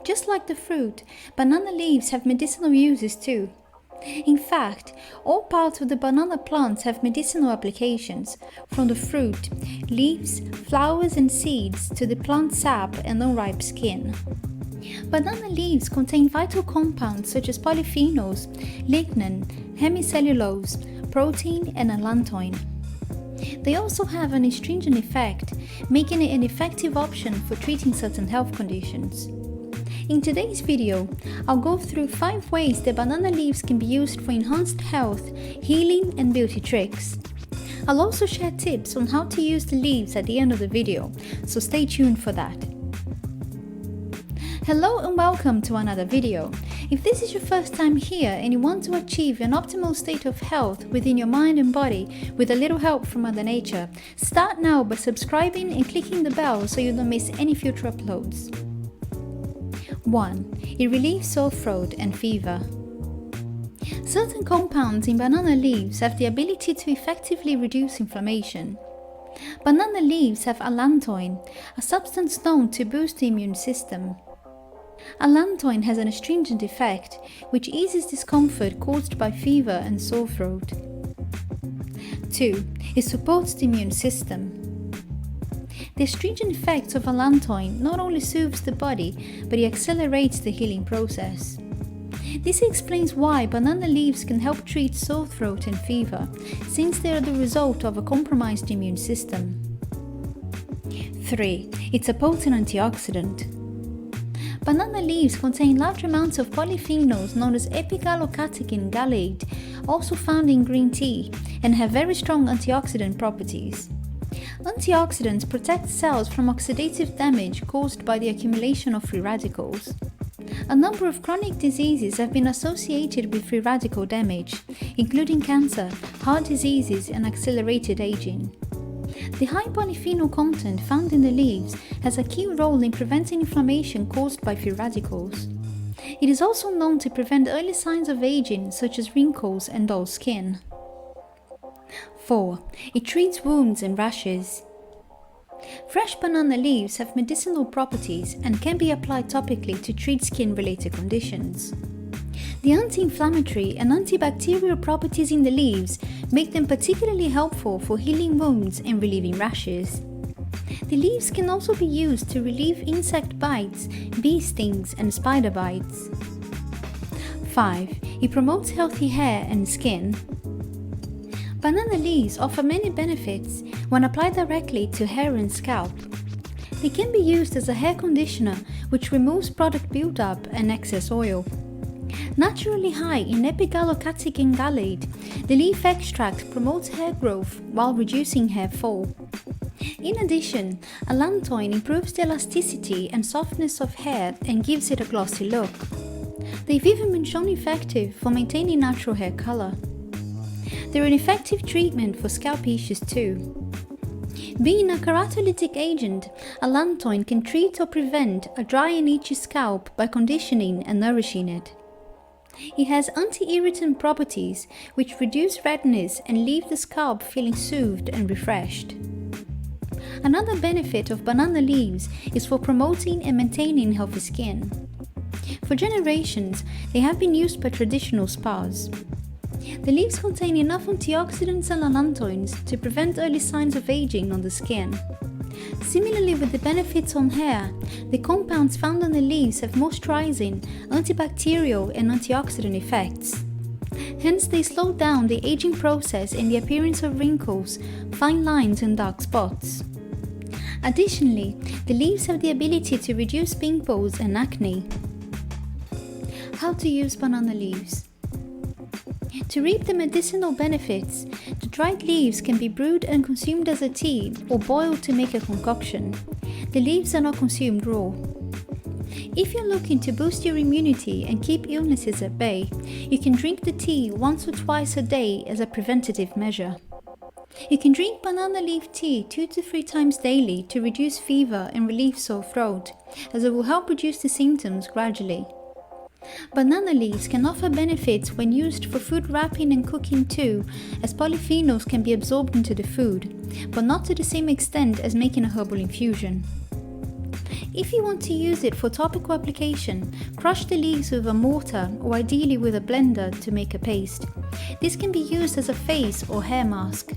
Just like the fruit, banana leaves have medicinal uses too. In fact, all parts of the banana plant have medicinal applications, from the fruit, leaves, flowers and seeds to the plant sap and unripe skin. Banana leaves contain vital compounds such as polyphenols, lignin, hemicellulose, protein and allantoin. They also have an astringent effect, making it an effective option for treating certain health conditions. In today's video, I'll go through 5 ways that banana leaves can be used for enhanced health, healing and beauty tricks. I'll also share tips on how to use the leaves at the end of the video, so stay tuned for that. Hello and welcome to another video. If this is your first time here and you want to achieve an optimal state of health within your mind and body with a little help from Mother Nature, start now by subscribing and clicking the bell so you don't miss any future uploads. 1. It relieves sore throat and fever. Certain compounds in banana leaves have the ability to effectively reduce inflammation. Banana leaves have allantoin, a substance known to boost the immune system. Allantoin has an astringent effect, which eases discomfort caused by fever and sore throat. 2. It supports the immune system. The astringent effects of allantoin not only soothes the body, but it accelerates the healing process. This explains why banana leaves can help treat sore throat and fever, since they are the result of a compromised immune system. 3. It's a potent antioxidant. Banana leaves contain large amounts of polyphenols known as epigallocatechin gallate, also found in green tea, and have very strong antioxidant properties. Antioxidants protect cells from oxidative damage caused by the accumulation of free radicals. A number of chronic diseases have been associated with free radical damage, including cancer, heart diseases, and accelerated aging. The high polyphenol content found in the leaves has a key role in preventing inflammation caused by free radicals. It is also known to prevent early signs of aging such as wrinkles and dull skin. 4. It treats wounds and rashes. Fresh banana leaves have medicinal properties and can be applied topically to treat skin-related conditions. The anti-inflammatory and antibacterial properties in the leaves make them particularly helpful for healing wounds and relieving rashes. The leaves can also be used to relieve insect bites, bee stings and spider bites. 5. It promotes healthy hair and skin. Banana leaves offer many benefits when applied directly to hair and scalp. They can be used as a hair conditioner which removes product buildup and excess oil. Naturally high in epigallocatechin gallate, the leaf extract promotes hair growth while reducing hair fall. In addition, allantoin improves the elasticity and softness of hair and gives it a glossy look. They've even been shown effective for maintaining natural hair color. They're an effective treatment for scalp issues too. Being a keratolytic agent, allantoin can treat or prevent a dry and itchy scalp by conditioning and nourishing it. It has anti-irritant properties which reduce redness and leave the scalp feeling soothed and refreshed. Another benefit of banana leaves is for promoting and maintaining healthy skin. For generations, they have been used by traditional spas. The leaves contain enough antioxidants and allantoins to prevent early signs of aging on the skin. Similarly with the benefits on hair, the compounds found on the leaves have moisturizing, antibacterial and antioxidant effects. Hence they slow down the aging process and the appearance of wrinkles, fine lines and dark spots. Additionally, the leaves have the ability to reduce pimples and acne. How to use banana leaves. To reap the medicinal benefits, the dried leaves can be brewed and consumed as a tea or boiled to make a concoction. The leaves are not consumed raw. If you're looking to boost your immunity and keep illnesses at bay, you can drink the tea once or twice a day as a preventative measure. You can drink banana leaf tea 2 to 3 times daily to reduce fever and relieve sore throat, as it will help reduce the symptoms gradually. Banana leaves can offer benefits when used for food wrapping and cooking too, as polyphenols can be absorbed into the food, but not to the same extent as making a herbal infusion. If you want to use it for topical application, crush the leaves with a mortar or ideally with a blender to make a paste. This can be used as a face or hair mask.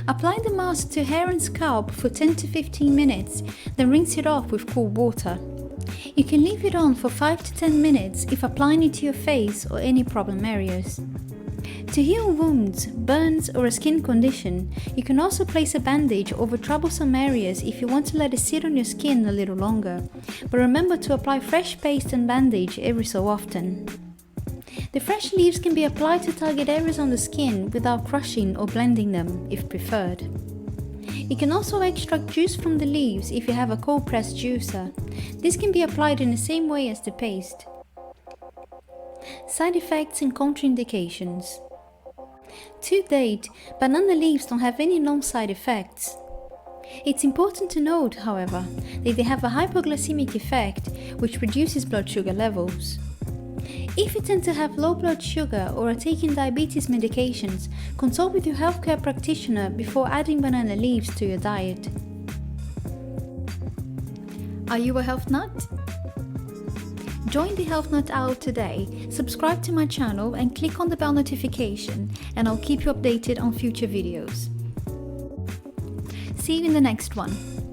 Apply the mask to hair and scalp for 10 to 15 minutes, then rinse it off with cool water. You can leave it on for 5 to 10 minutes if applying it to your face or any problem areas. To heal wounds, burns or a skin condition, you can also place a bandage over troublesome areas if you want to let it sit on your skin a little longer, but remember to apply fresh paste and bandage every so often. The fresh leaves can be applied to target areas on the skin without crushing or blending them, if preferred. You can also extract juice from the leaves if you have a cold pressed juicer. This can be applied in the same way as the paste. Side effects and contraindications. To date, banana leaves don't have any known side effects. It's important to note, however, that they have a hypoglycemic effect, which reduces blood sugar levels. If you tend to have low blood sugar or are taking diabetes medications, consult with your healthcare practitioner before adding banana leaves to your diet. Are you a health nut? Join the Health Nut Owl today, subscribe to my channel and click on the bell notification, and I'll keep you updated on future videos. See you in the next one.